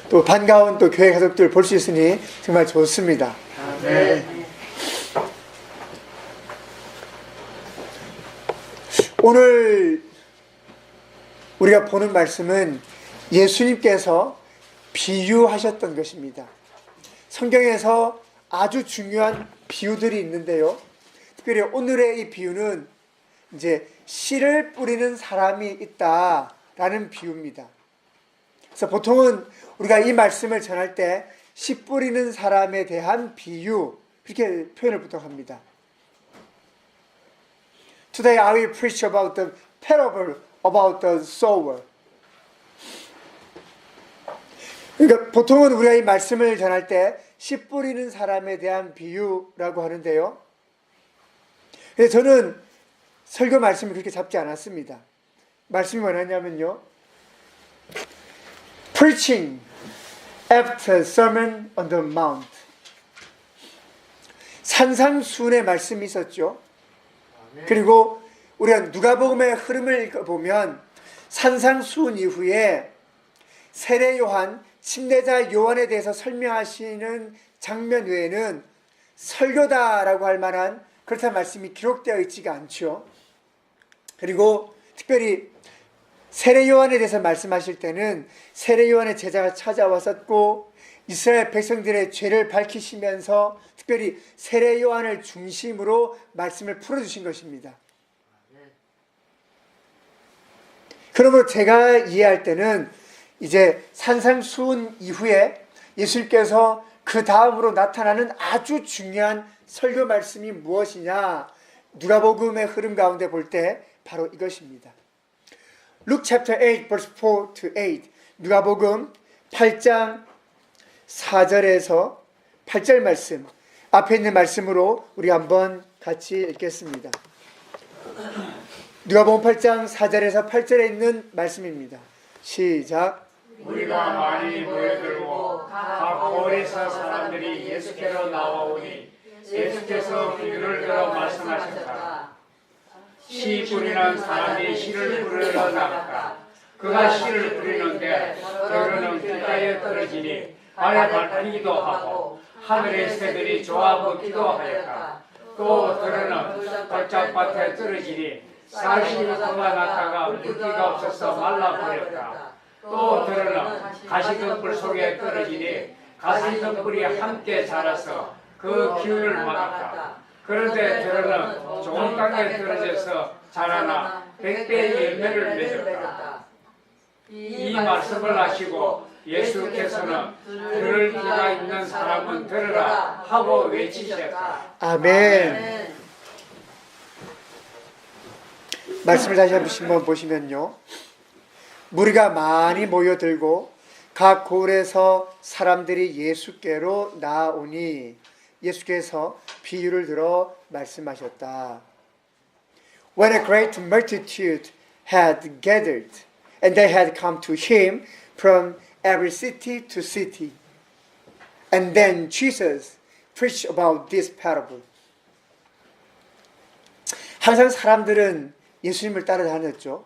또 반가운 또 교회 가족들 볼 수 있으니 정말 좋습니다. 네. 오늘 우리가 보는 말씀은 예수님께서 비유하셨던 것입니다. 성경에서 아주 중요한 비유들이 있는데요. 특별히 오늘의 이 비유는 이제 씨를 뿌리는 사람이 있다라는 비유입니다. 그래서 보통은 우리가 이 말씀을 전할 때 씨 뿌리는 사람에 대한 비유 그렇게 표현을 보통 합니다. Today I will preach about the parable about the sower. 그러니까 보통은 우리가 이 말씀을 전할 때 씨 뿌리는 사람에 대한 비유라고 하는데요. 그래서 저는 설교 말씀을 그렇게 잡지 않았습니다. 말씀이 뭐냐면요. Preaching after sermon on the mount. 산상수훈의 말씀이 있었죠. 그리고 우리가 누가복음의 흐름을 읽어보면 산상수훈 이후에 세례 요한, 침례자 요한에 대해서 설명하시는 장면 외에는 설교다라고 할 만한 그렇다는 말씀이 기록되어 있지가 않죠. 그리고 특별히 세례 요한에 대해서 말씀하실 때는 세례 요한의 제자가 찾아왔었고 이스라엘 백성들의 죄를 밝히시면서 특별히 세례 요한을 중심으로 말씀을 풀어주신 것입니다. 그러므로 제가 이해할 때는 이제 산상수훈 이후에 예수님께서 그 다음으로 나타나는 아주 중요한 설교 말씀이 무엇이냐, 누가복음의 흐름 가운데 볼 때 바로 이것입니다. Luke chapter 8 verse 4 to 8. 누가복음 8장 4절에서 8절 말씀, 앞에 있는 말씀으로 우리 한번 같이 읽겠습니다. 누가복음 8장 4절에서 8절에 있는 말씀입니다. 시작. 우리가 많이 모여들고 각 거리에서 사람들이 예수께로 나와오니 예수께서 비유를 들어 말씀하셨다. 씨 뿌리는 사람이 씨를 뿌리러 나갔다. 그가 씨를 뿌리는데 때로는 길가에 떨어지니 발에 밟히기도 하고 하늘의 새들이 좋아 먹기도 하였다. 또 때로는 돌짝밭에 떨어지니 쌀씨 그가 났다가 물기가 없어서 말라버렸다. 또 때로는 가시덤불 속에 떨어지니 가시덤불이 함께 자라서 그 기운을 막았다. 그런데 때로는 좋은 땅에 떨어져서 자라나 100배의 열매를 맺었다. 이 말씀을 하시고 예수께서는 들을 귀가 있는 사람은 들으라 하고 외치셨다. 아멘. 말씀을 다시 한번 보시면요. 무리가 많이 모여들고 각 고을에서 사람들이 예수께로 나오니 예수께서 비유를 들어 말씀하셨다. When a great multitude had gathered, and they had come to him from every city to city, and then Jesus preached about this parable. 항상 사람들은 예수님을 따라다녔죠.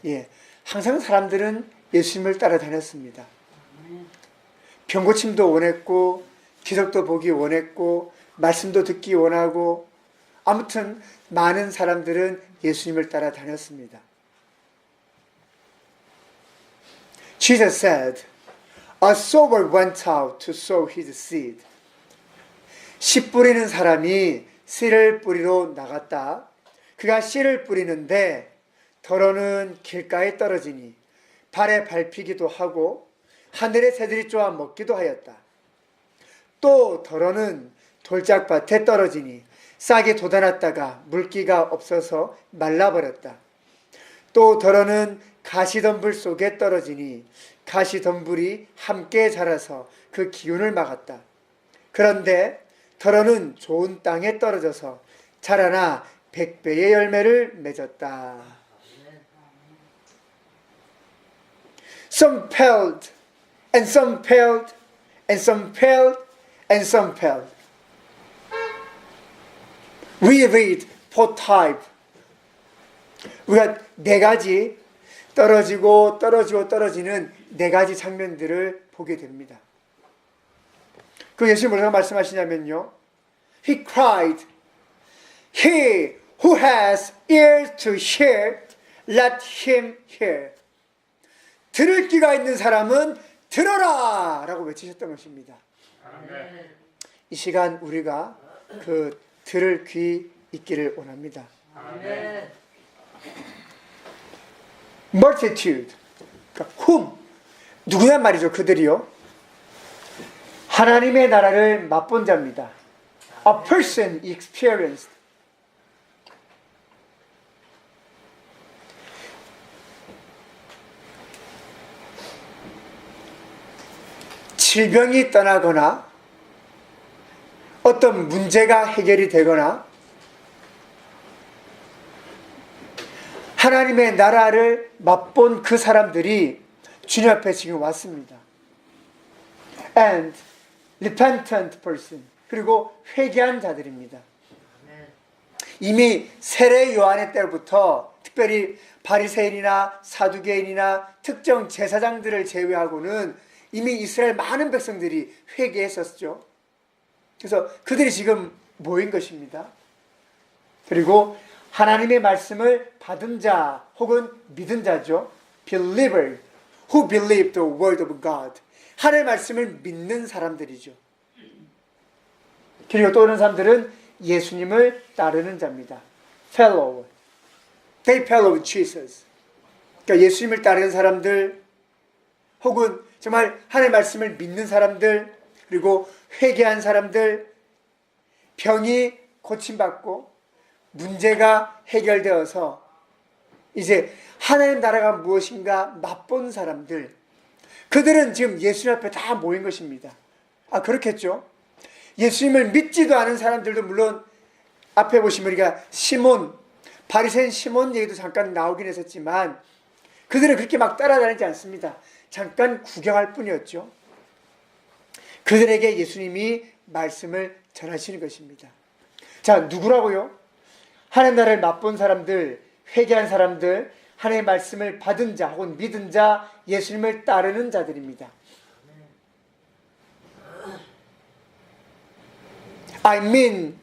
예, 항상 사람들은 예수님을 따라다녔습니다. 병고침도 원했고 기적도 보기 원했고 말씀도 듣기 원하고 아무튼 많은 사람들은 예수님을 따라다녔습니다. Jesus said, A sower went out to sow his seed. 씨 뿌리는 사람이 씨를 뿌리러 나갔다. 그가 씨를 뿌리는데 더러는 길가에 떨어지니 발에 밟히기도 하고 하늘의 새들이 쪼아 먹기도 하였다. 또 더러는 돌짝밭에 떨어지니 싹이 돋아났다가 물기가 없어서 말라버렸다. 또 더러는 가시덤불 속에 떨어지니 가시덤불이 함께 자라서 그 기운을 막았다. 그런데 더러는 좋은 땅에 떨어져서 자라나 100배의 열매를 맺었다. Some paled, and some paled, and some paled, and some paled. We read four type. 우리가 네 가지 떨어지는 네 가지 장면들을 보게 됩니다. 그 예수님 뭐라고 말씀하시냐면요. He cried, He who has ears to hear, let him hear. 들을 귀가 있는 사람은 들어라! 라고 외치셨던 것입니다. 아멘. 이 시간 우리가 그 들을 귀 있기를 원합니다. 아멘. multitude, 그러니까 whom, 누구냐 말이죠. 그들이요. 하나님의 나라를 맛본 자입니다. A person experienced. 질병이 떠나거나 어떤 문제가 해결이 되거나 하나님의 나라를 맛본 그 사람들이 주님 앞에 지금 왔습니다. And repentant person. 그리고 회개한 자들입니다. 이미 세례 요한의 때부터 특별히 바리새인이나 사두개인이나 특정 제사장들을 제외하고는 이미 이스라엘 많은 백성들이 회개했었죠. 그래서 그들이 지금 모인 것입니다. 그리고 하나님의 말씀을 받은 자 혹은 믿은 자죠. Believer who believe the word of God. 하나님의 말씀을 믿는 사람들이죠. 그리고 또 어느 사람들은 예수님을 따르는 자입니다. Follow. They follow Jesus. 그러니까 예수님을 따르는 사람들 혹은 정말 하나님의 말씀을 믿는 사람들 그리고 회개한 사람들 병이 고침받고 문제가 해결되어서 이제 하나님 나라가 무엇인가 맛본 사람들 그들은 지금 예수님 앞에 다 모인 것입니다. 아 그렇겠죠. 예수님을 믿지도 않은 사람들도 물론 앞에 보시면 우리가 시몬 바리새인 시몬 얘기도 잠깐 나오긴 했었지만 그들은 그렇게 막 따라다니지 않습니다. 잠깐 구경할 뿐이었죠. 그들에게 예수님이 말씀을 전하시는 것입니다. 자, 누구라고요? 하나님 나라를 맛본 사람들, 회개한 사람들, 하나님의 말씀을 받은 자 혹은 믿은 자, 예수님을 따르는 자들입니다. I mean,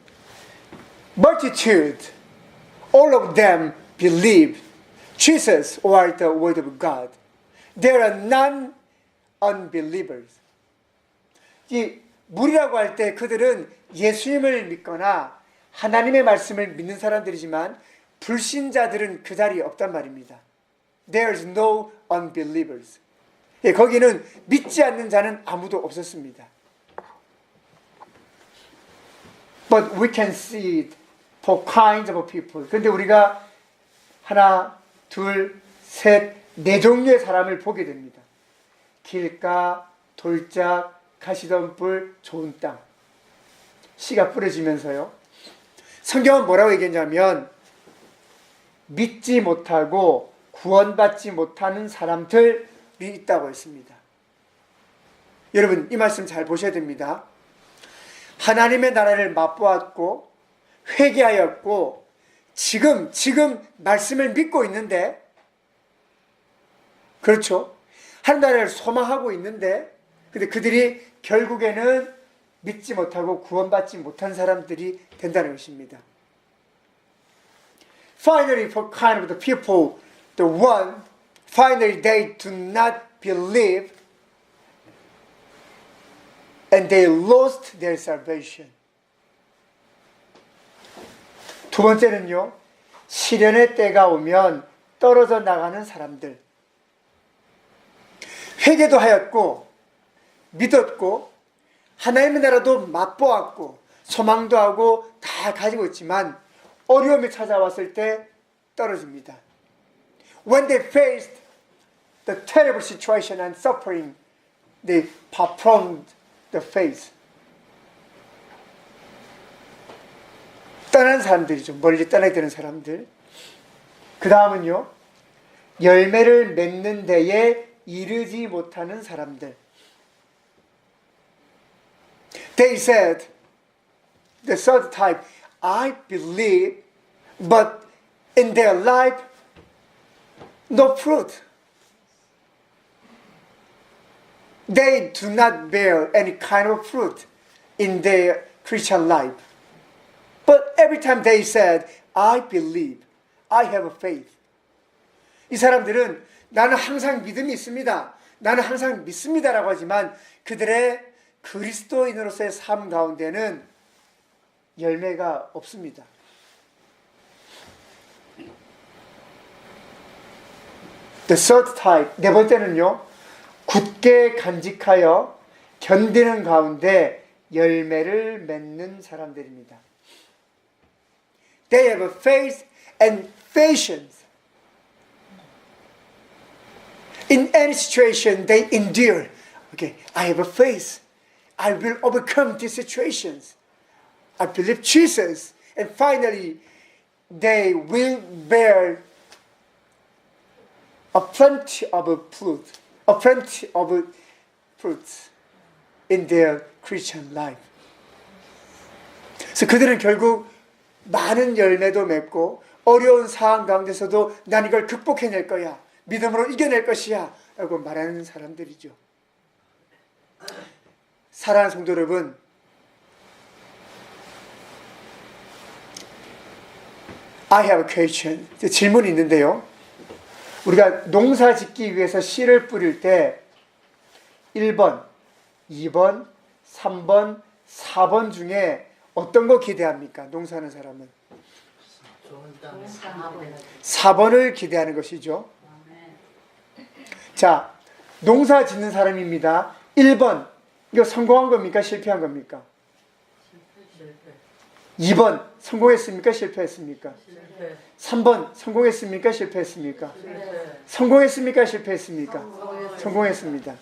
multitude, all of them believe Jesus or the word of God. There are none unbelievers. 이 무리라고 할 때 그들은 예수님을 믿거나 하나님의 말씀을 믿는 사람들이지만 불신자들은 그 자리에 없단 말입니다. There is no unbelievers. 예, 거기는 믿지 않는 자는 아무도 없었습니다. But we can see it for kinds of people. 그런데 우리가 하나, 둘, 셋, 네 종류의 사람을 보게 됩니다. 길가, 돌짝, 가시덤불, 좋은 땅. 씨가 뿌려지면서요. 성경은 뭐라고 얘기했냐면 믿지 못하고 구원받지 못하는 사람들이 있다고 했습니다. 여러분 이 말씀 잘 보셔야 됩니다. 하나님의 나라를 맛보았고 회개하였고 지금 말씀을 믿고 있는데 그렇죠. 하나님 나라를 소망하고 있는데 근데 그들이 결국에는 믿지 못하고 구원받지 못한 사람들이 된다는 것입니다. Finally, for kind of the people, the one, finally they do not believe and they lost their salvation. 두 번째는요, 시련의 때가 오면 떨어져 나가는 사람들. 회개도 하였고, 믿었고, 하나님의 나라도 맛보았고, 소망도 하고 다 가지고 있지만, 어려움이 찾아왔을 때 떨어집니다. When they faced the terrible situation and suffering, they performed the faith. 떠난 사람들이죠. 멀리 떠나게 되는 사람들. 그 다음은요. 열매를 맺는 데에 이르지 못하는 사람들. They said, the third type, I believe, but in their life, no fruit. They do not bear any kind of fruit in their Christian life. But every time they said, I believe, I have faith. 이 사람들은 나는 항상 믿음이 있습니다. 나는 항상 믿습니다라고 하지만 그들의 그리스도인으로서의 삶 가운데는 열매가 없습니다. The third type, 네 번째는요, 굳게 간직하여 견디는 가운데 열매를 맺는 사람들입니다. They have faith and patience. In any situation, they endure. Okay, I have a faith. I will overcome these situations. I believe Jesus. And finally, they will bear a plenty of fruit. A plenty of fruits in their Christian life. 그래서 그들은 결국 많은 열매도 맺고 어려운 상황 가운데서도 난 이걸 극복해낼 거야. 믿음으로 이겨낼 것이야. 라고 말하는 사람들이죠. 사랑하는 성도 여러분, I have a question. 질문이 있는데요. 우리가 농사 짓기 위해서 씨를 뿌릴 때 1번, 2번, 3번, 4번 중에 어떤 거 기대합니까? 농사하는 사람은. 좋은 땅에 사는 4번을 기대하는 것이죠. 자, 농사 짓는 사람입니다. 1번, 이거 성공한 겁니까? 실패한 겁니까? 실패. 2번, 성공했습니까? 실패했습니까? 실패. 3번, 성공했습니까? 실패했습니까? 실패. 성공했습니까? 실패했습니까? 성공했습니다. 성공했습니다.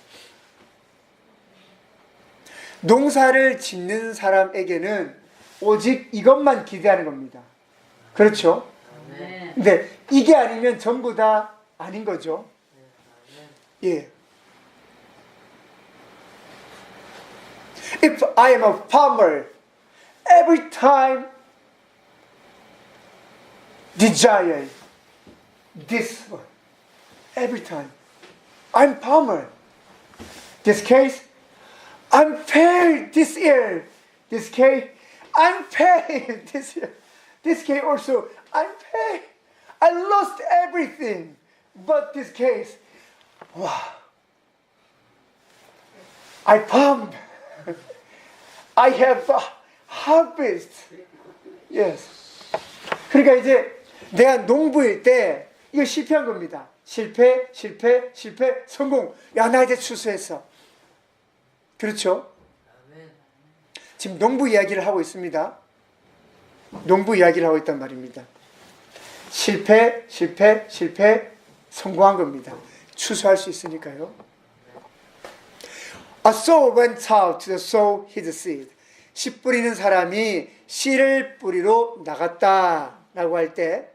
농사를 짓는 사람에게는 오직 이것만 기대하는 겁니다. 그렇죠? 아멘. 근데 이게 아니면 전부 다 아닌 거죠. 예. If I am a farmer, every time desire this one. Every time. I'm farmer. This case, I'm failed this year. This case, I'm failed this year. This case also, I'm failed. I lost everything. But this case, wow. I farmed. I have a harvest. Yes. 그러니까 이제 내가 농부일 때 이거 실패한 겁니다. 실패, 성공. 야, 나 이제 추수했어. 그렇죠? 아멘. 지금 농부 이야기를 하고 있습니다. 농부 이야기를 하고 있단 말입니다. 실패, 성공한 겁니다. 추수할 수 있으니까요. A sower went out to sow his seed. 씨 뿌리는 사람이 씨를 뿌리러 나갔다라고 할 때,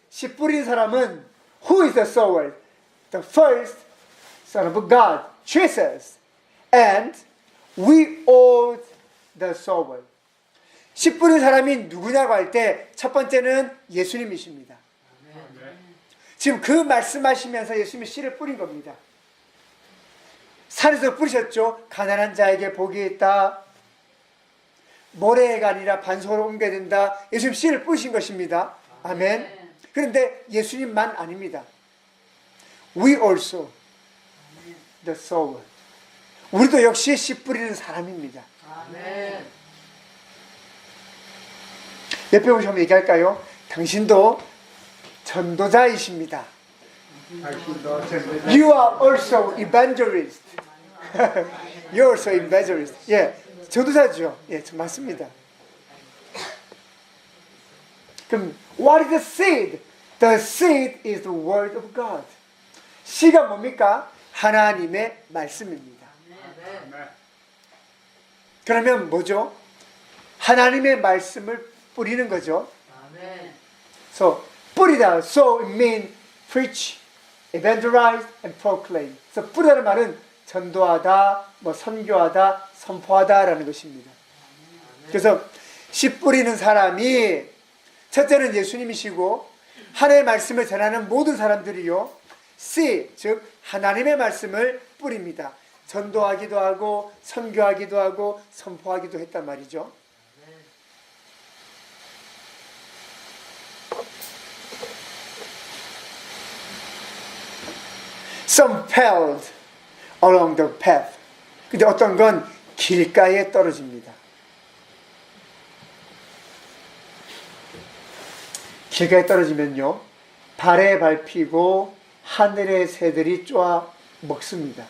씨 뿌리는 사람은 who is the sower? The first Son of God, Jesus. And we are the sower. 씨 뿌리는 사람이 누구냐고 할 때 첫 번째는 예수님이십니다. 지금 그 말씀하시면서 예수님이 씨를 뿌린 겁니다. 산에서 뿌리셨죠. 가난한 자에게 복이 있다. 모래가 아니라 반석으로 옮겨야 된다. 예수님 씨를 뿌리신 것입니다. 아멘. 그런데 예수님만 아닙니다. We also the sower. 우리도 역시 씨 뿌리는 사람입니다. 아멘. 옆에 보시면 한번 얘기할까요? 당신도 전도자이십니다. You are also evangelist. You are also evangelist. 예, 전도자죠. 예, 맞습니다. 그럼 what is the seed? The seed is the word of God. 씨가 뭡니까? 하나님의 말씀입니다. 아멘. 그러면 뭐죠? 하나님의 말씀을 뿌리는 거죠. 아멘. So 뿌리다. So it means preach, evangelize, and proclaim. So 뿌리다는 말은 전도하다, 선교하다, 선포하다라는 것입니다. 그래서 씨 뿌리는 사람이 첫째는 예수님이시고 하나님의 말씀을 전하는 모든 사람들이요. 씨, 즉 하나님의 말씀을 뿌립니다. 전도하기도 하고 선교하기도 하고 선포하기도 했단 말이죠. Some fell along the path. 근데 어떤 건 길가에 떨어집니다. 길가에 떨어지면요, 발에 밟히고 하늘의 새들이 쪼아 먹습니다.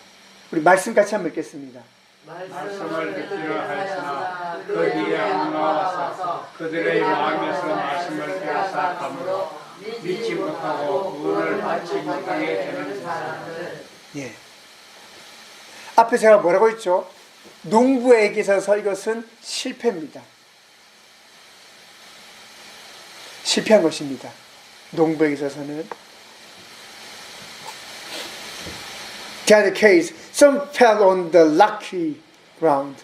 우리 말씀 같이 한번 읽겠습니다. 말씀을 듣기로 하였으나 그 뒤에 나와서 그들의 마음에서 말씀을 빼앗아 감으로 믿지 못하고 구원을 받지 못하게 되는 사람들. 예. 앞에 제가 뭐라고 했죠? 농부에게 있어서 이것은 실패입니다. 실패한 것입니다. 농부에게 있어서는. The other case, some fell on the rocky ground.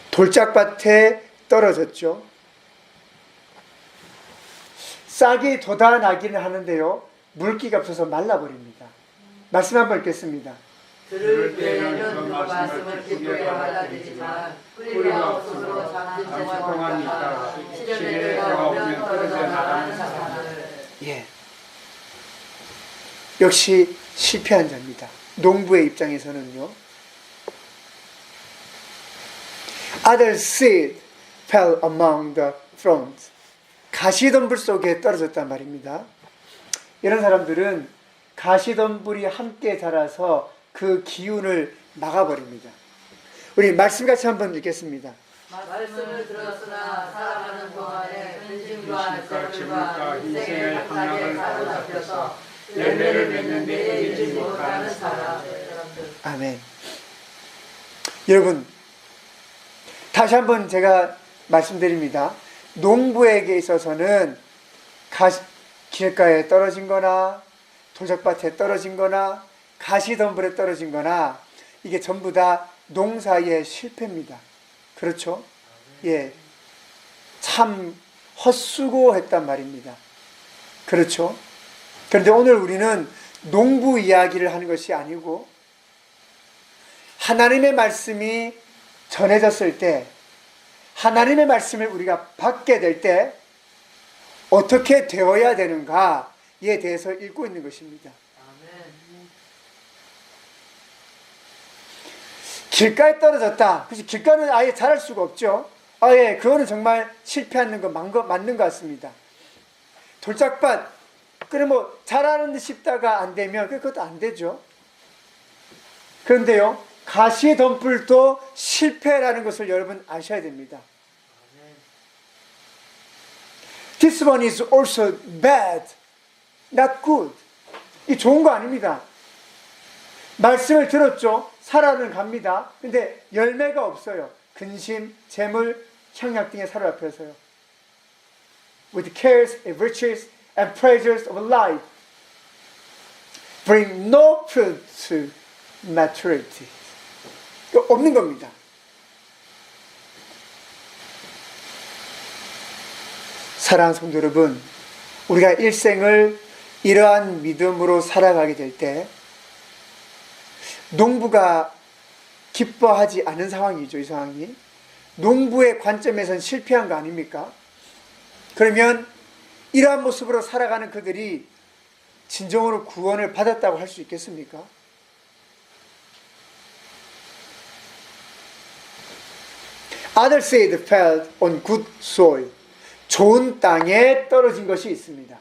돌짝밭에 떨어졌죠. 싹이 돋아나기는 하는데요, 물기가 없어서 말라버립니다. 말씀 한번 읽겠습니다. 들을 때에는 그 말씀을 기쁘게 받아들이지만 뿌리가 없으므로 잠시 동안 있다가 시련의 때가 오면 떨어져 나가는 사람들. 예. 역시 실패한 자입니다. 농부의 입장에서는요. Other seed fell among the thorns. 가시덤불 속에 떨어졌단 말입니다. 이런 사람들은 가시덤불이 함께 자라서 그 기운을 막아버립니다. 우리 말씀 같이 한번 읽겠습니다. 말씀을 들었으나 살아가는 동안에 근심과 질문과 재물과 인생의 인생의 방향을 방향에 사로잡혀서 열매를 열매를 맺는데 맺는데 이르지 이르지 못하는 못하는 사람들. 아멘. 여러분, 다시 한번 제가 말씀드립니다. 농부에게 있어서는 길가에 떨어진 거나 돌짝밭에 떨어진 거나 가시덤불에 떨어진 거나 이게 전부 다 농사의 실패입니다. 그렇죠? 예. 참 헛수고했단 말입니다. 그렇죠? 그런데 오늘 우리는 농부 이야기를 하는 것이 아니고 하나님의 말씀이 전해졌을 때, 하나님의 말씀을 우리가 받게 될 때 어떻게 되어야 되는가에 대해서 읽고 있는 것입니다. 길가에 떨어졌다. 그치, 길가는 아예 자랄 수가 없죠. 예, 그거는 정말 실패하는 거 맞는 것 같습니다. 돌짝밭, 그래 뭐 자라는 듯 싶다가 안 되면 그것도 안 되죠. 그런데요, 가시덤불도 실패라는 것을 여러분 아셔야 됩니다. This one is also bad, not good. 이 좋은 거 아닙니다. 말씀을 들었죠. 살아는 갑니다. 근데 열매가 없어요. 근심, 재물, 향락 등에 사로잡혀서요. With cares, and riches, and pleasures of life, bring no fruit to maturity. 이거 없는 겁니다. 사랑하는 성도 여러분, 우리가 일생을 이러한 믿음으로 살아가게 될 때 농부가 기뻐하지 않은 상황이죠. 이 상황이 농부의 관점에선 실패한 거 아닙니까? 그러면 이러한 모습으로 살아가는 그들이 진정으로 구원을 받았다고 할 수 있겠습니까? Other seed fell on good soil. 좋은 땅에 떨어진 것이 있습니다.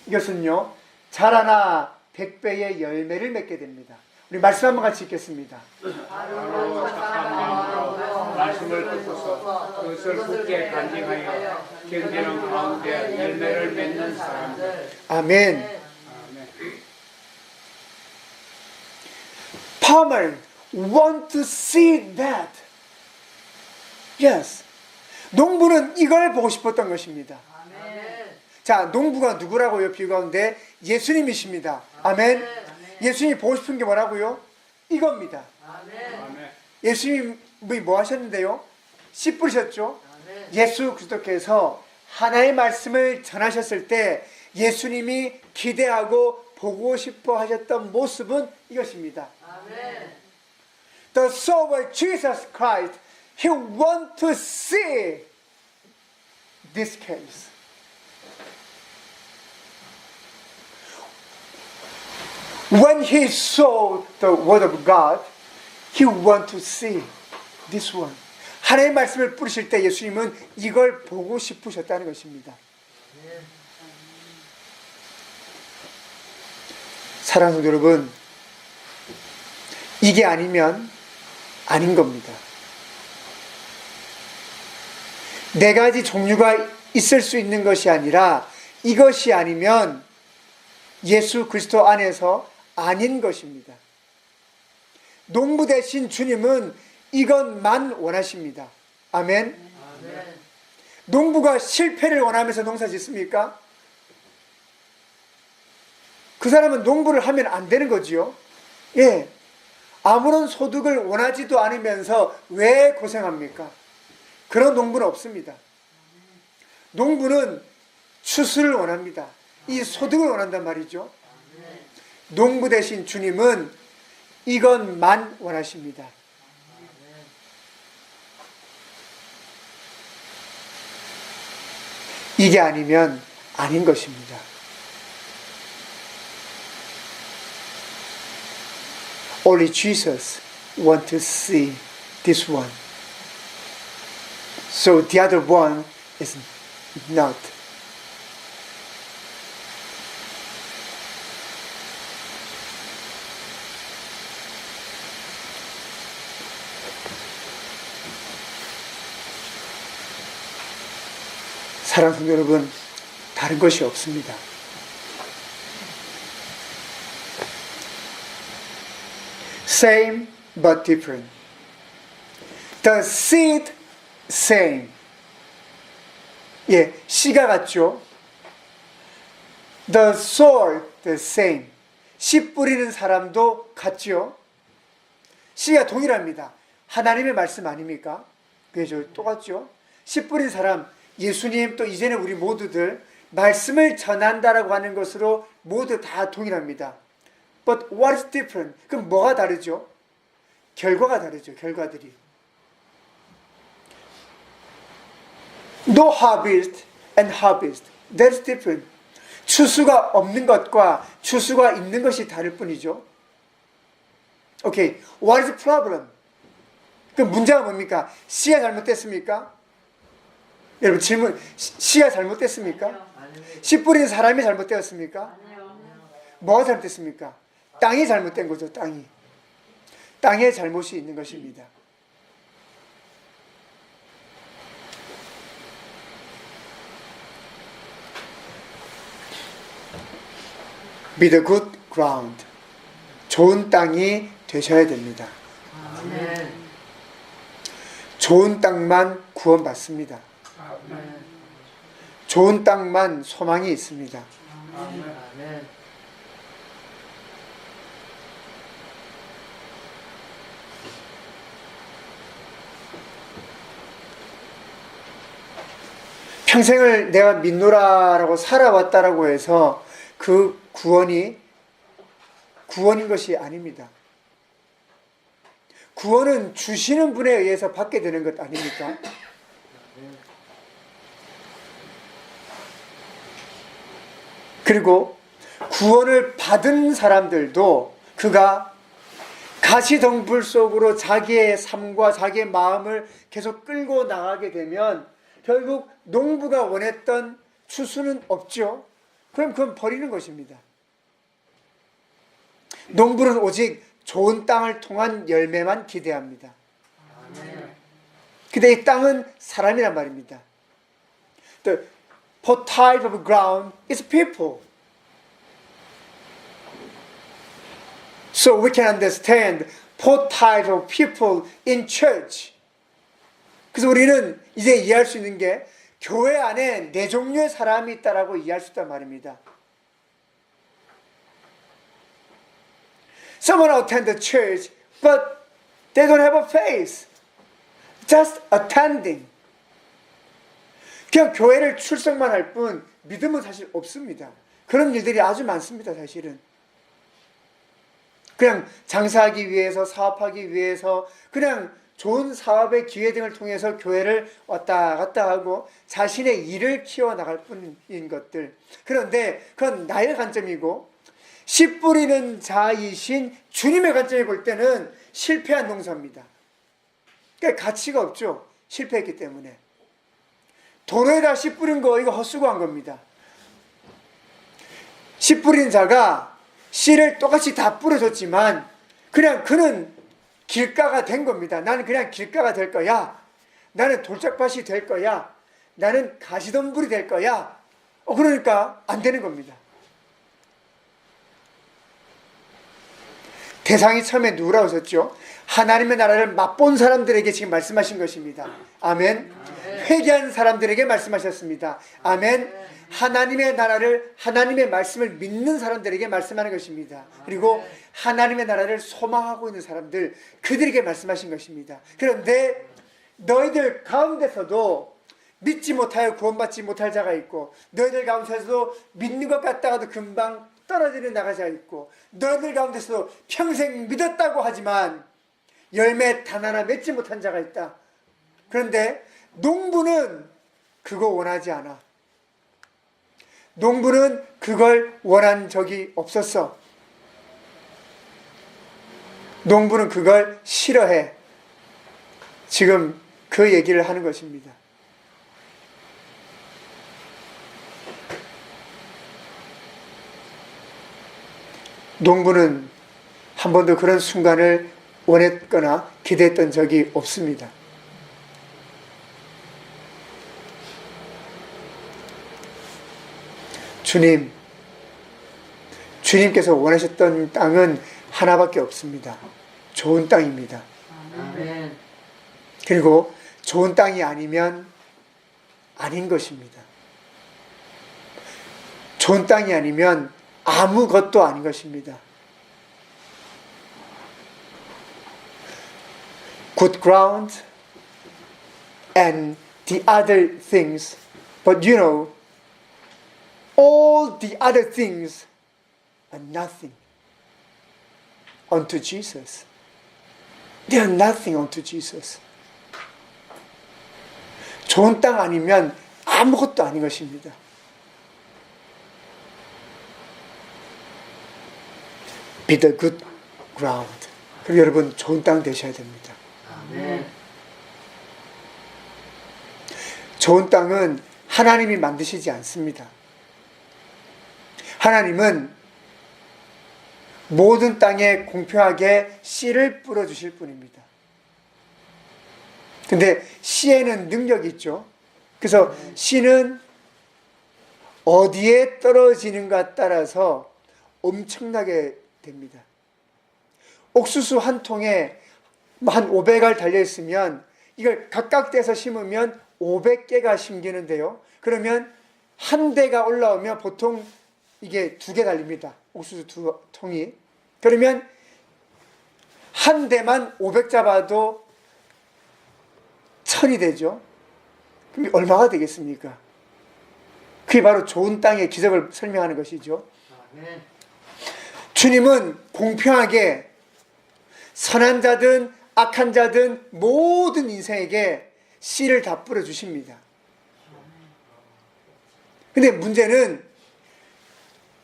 이것은요, 자라나 100배의 열매를 맺게 됩니다. 우리 말씀 한번 같이 읽겠습니다. 바로 착한 마음으로 말씀을 듣고서 그것을 굳게 간직하여 견디는 가운데 열매를 맺는 사람들. 아멘. 아멘. Farmer want to see that. Yes. 농부는 이걸 보고 싶었던 것입니다. 자, 농부가 누구라고요? 비유가운데 예수님이십니다. 아멘. 예수님이 보고 싶은 게 뭐라고요? 이겁니다. 아멘. 예수님이 뭐 하셨는데요? 씨 뿌리셨죠? 예수 그리스도께서 하나의 말씀을 전하셨을 때 예수님이 기대하고 보고 싶어 하셨던 모습은 이것입니다. The soul of Jesus Christ, He want to see this case. When He saw the Word of God, He want to see this one. 하나님의 말씀을 뿌리실 때 예수님은 이걸 보고 싶으셨다는 것입니다. 사랑하는 성도 여러분, 이게 아니면 아닌 겁니다. 네 가지 종류가 있을 수 있는 것이 아니라 이것이 아니면 예수 그리스도 안에서 아닌 것입니다. 농부 대신 주님은 이것만 원하십니다. 아멘. 농부가 실패를 원하면서 농사 짓습니까? 그 사람은 농부를 하면 안 되는 거지요. 예. 아무런 소득을 원하지도 않으면서 왜 고생합니까? 그런 농부는 없습니다. 농부는 추수를 원합니다. 이 소득을 원한단 말이죠. 농부 대신 주님은 이것만 원하십니다. 이게 아니면 아닌 것입니다. Only Jesus wants to see this one. So the other one is not. 사랑하는 성도 여러분, 다른 것이 없습니다. Same but different. The seed same. 예, 씨가 같죠. The soil the same. 씨 뿌리는 사람도 같죠. 씨가 동일합니다. 하나님의 말씀 아닙니까? 그게 똑같죠. 씨 뿌린 사람, 예수님 또 이제는 우리 모두들 말씀을 전한다라고 하는 것으로 모두 다 동일합니다. But what is different? 그럼 뭐가 다르죠? 결과가 다르죠. 결과들이. No harvest and harvest. That's different. 추수가 없는 것과 추수가 있는 것이 다를 뿐이죠. Okay. What is the problem? 그 문제가 뭡니까? 씨가 잘못됐습니까? 여러분 질문, 씨가 잘못됐습니까? 씨 뿌리는 사람이 잘못되었습니까? 뭐가 잘못됐습니까? 땅이 잘못된 거죠. 땅이. 땅에 잘못이 있는 것입니다. Be the good ground. 좋은 땅이 되셔야 됩니다. 좋은 땅만 구원받습니다. 좋은 땅만 소망이 있습니다. 평생을 내가 믿노라라고 살아왔다라고 해서 그 구원인 것이 아닙니다. 구원은 주시는 분에 의해서 받게 되는 것 아닙니까? 그리고 구원을 받은 사람들도 그가 가시덤불 속으로 자기의 삶과 자기의 마음을 계속 끌고 나가게 되면 결국 농부가 원했던 추수는 없죠. 그럼 그건 버리는 것입니다. 농부는 오직 좋은 땅을 통한 열매만 기대합니다. 근데 이 땅은 사람이란 말입니다. The type of ground is people. So we can understand four types of people in church. 그래서 우리는 이제 이해할 수 있는 게 교회 안에 네 종류의 사람이 있다라고 이해할 수 있단 말입니다. Someone attend the church, but they don't have a faith. Just attending. 그냥 교회를 출석만 할 뿐 믿음은 사실 없습니다. 그런 일들이 아주 많습니다. 사실은 그냥 장사하기 위해서, 사업하기 위해서, 그냥 좋은 사업의 기회 등을 통해서 교회를 왔다 갔다 하고 자신의 일을 키워나갈 뿐인 것들. 그런데 그건 나의 관점이고, 씨 뿌리는 자이신 주님의 관점에 볼 때는 실패한 농사입니다. 그러니까 가치가 없죠. 실패했기 때문에. 도로에다 씨 뿌린 거, 이거 헛수고한 겁니다. 씨 뿌린 자가 씨를 똑같이 다 뿌려줬지만 그냥 그는 길가가 된 겁니다. 나는 그냥 길가가 될 거야. 나는 돌짝밭이 될 거야. 나는 가시덤불이 될 거야. 그러니까 안 되는 겁니다. 대상이 처음에 누구라고 하셨죠? 하나님의 나라를 맛본 사람들에게 지금 말씀하신 것입니다. 아멘. 회개한 사람들에게 말씀하셨습니다. 아멘. 하나님의 나라를, 하나님의 말씀을 믿는 사람들에게 말씀하는 것입니다. 그리고 하나님의 나라를 소망하고 있는 사람들, 그들에게 말씀하신 것입니다. 그런데 너희들 가운데서도 믿지 못하여 구원받지 못할 자가 있고, 너희들 가운데서도 믿는 것 같다가도 금방 떨어지는 나가 자가 있고, 너희들 가운데서도 평생 믿었다고 하지만 열매 단 하나 맺지 못한 자가 있다. 그런데 농부는 그거 원하지 않아. 농부는 그걸 원한 적이 없었어. 농부는 그걸 싫어해. 지금 그 얘기를 하는 것입니다. 농부는 한 번도 그런 순간을 원했거나 기대했던 적이 없습니다. 주님께서 원하셨던 땅은 하나밖에 없습니다. 좋은 땅입니다. 아멘. 그리고 좋은 땅이 아니면 아닌 것입니다. 좋은 땅이 아니면 아무것도 아닌 것입니다. Good ground and the other things, but you know, all the other things are nothing unto Jesus. They are nothing unto Jesus. 좋은 땅 아니면 아무것도 아닌 것입니다. Be the good ground. 그리고 여러분 좋은 땅 되셔야 됩니다. 아멘. 좋은 땅은 하나님이 만드시지 않습니다. 하나님은 모든 땅에 공평하게 씨를 뿌려주실 뿐입니다. 근데 씨에는 능력이 있죠. 그래서 씨는 어디에 떨어지는가 따라서 엄청나게 됩니다. 옥수수 한 통에 한 500알 달려있으면 이걸 각각 떼서 심으면 500개가 심기는데요. 그러면 한 대가 올라오면 보통 이게 2개 달립니다. 옥수수 2통이. 그러면 한 대만 500 잡아도 1000이 되죠. 그럼 얼마가 되겠습니까? 그게 바로 좋은 땅의 기적을 설명하는 것이죠. 아멘. 주님은 공평하게 선한 자든 악한 자든 모든 인생에게 씨를 다 뿌려주십니다. 근데 문제는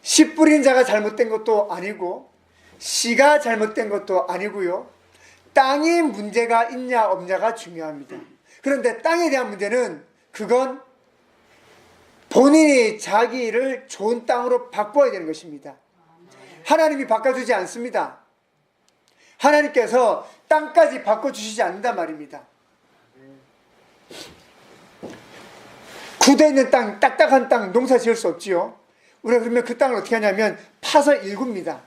씨 뿌린 자가 잘못된 것도 아니고 씨가 잘못된 것도 아니고요. 땅에 문제가 있냐 없냐가 중요합니다. 그런데 땅에 대한 문제는 그건 본인이 자기를 좋은 땅으로 바꿔야 되는 것입니다. 하나님이 바꿔주지 않습니다. 하나님께서 땅까지 바꿔주시지 않는단 말입니다. 굳어 있는 땅, 딱딱한 땅 농사 지을 수 없지요. 우리가 그러면 그 땅을 어떻게 하냐면 파서 일굽니다.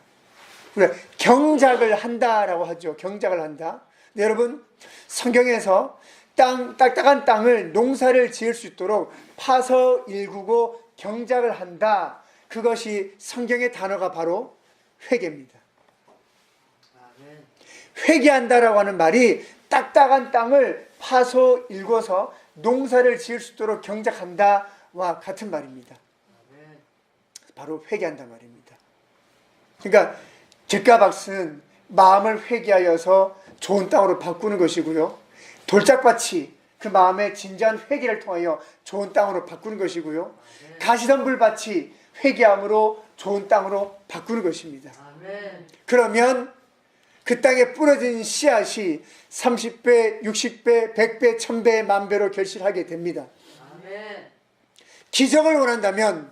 우리가 경작을 한다라고 하죠. 경작을 한다. 네, 여러분 성경에서 딱딱한 땅을 농사를 지을 수 있도록 파서 일구고 경작을 한다. 그것이 성경의 단어가 바로 회개입니다. 회개한다라고 하는 말이 딱딱한 땅을 파서 일궈서 농사를 지을 수 있도록 경작한다와 같은 말입니다. 바로 회개한다 말입니다. 그러니까 객가박스는 마음을 회개하여서 좋은 땅으로 바꾸는 것이고요. 돌짝밭이 그 마음의 진지한 회개를 통하여 좋은 땅으로 바꾸는 것이고요. 가시덤불밭이 회개함으로 좋은 땅으로 바꾸는 것입니다. 그러면 그 땅에 뿌려진 씨앗이 30배, 60배, 100배, 1000배, 만배로 결실하게 됩니다. 기적을 원한다면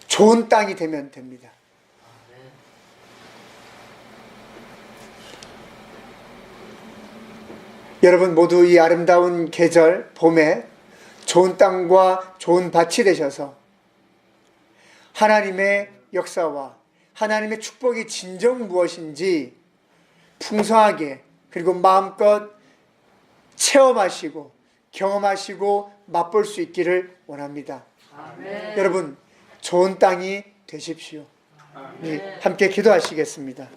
좋은 땅이 되면 됩니다. 여러분 모두 이 아름다운 계절 봄에 좋은 땅과 좋은 밭이 되셔서 하나님의 역사와 하나님의 축복이 진정 무엇인지 풍성하게 그리고 마음껏 체험하시고 경험하시고 맛볼 수 있기를 원합니다. 아멘. 여러분 좋은 땅이 되십시오. 네, 함께 기도하시겠습니다.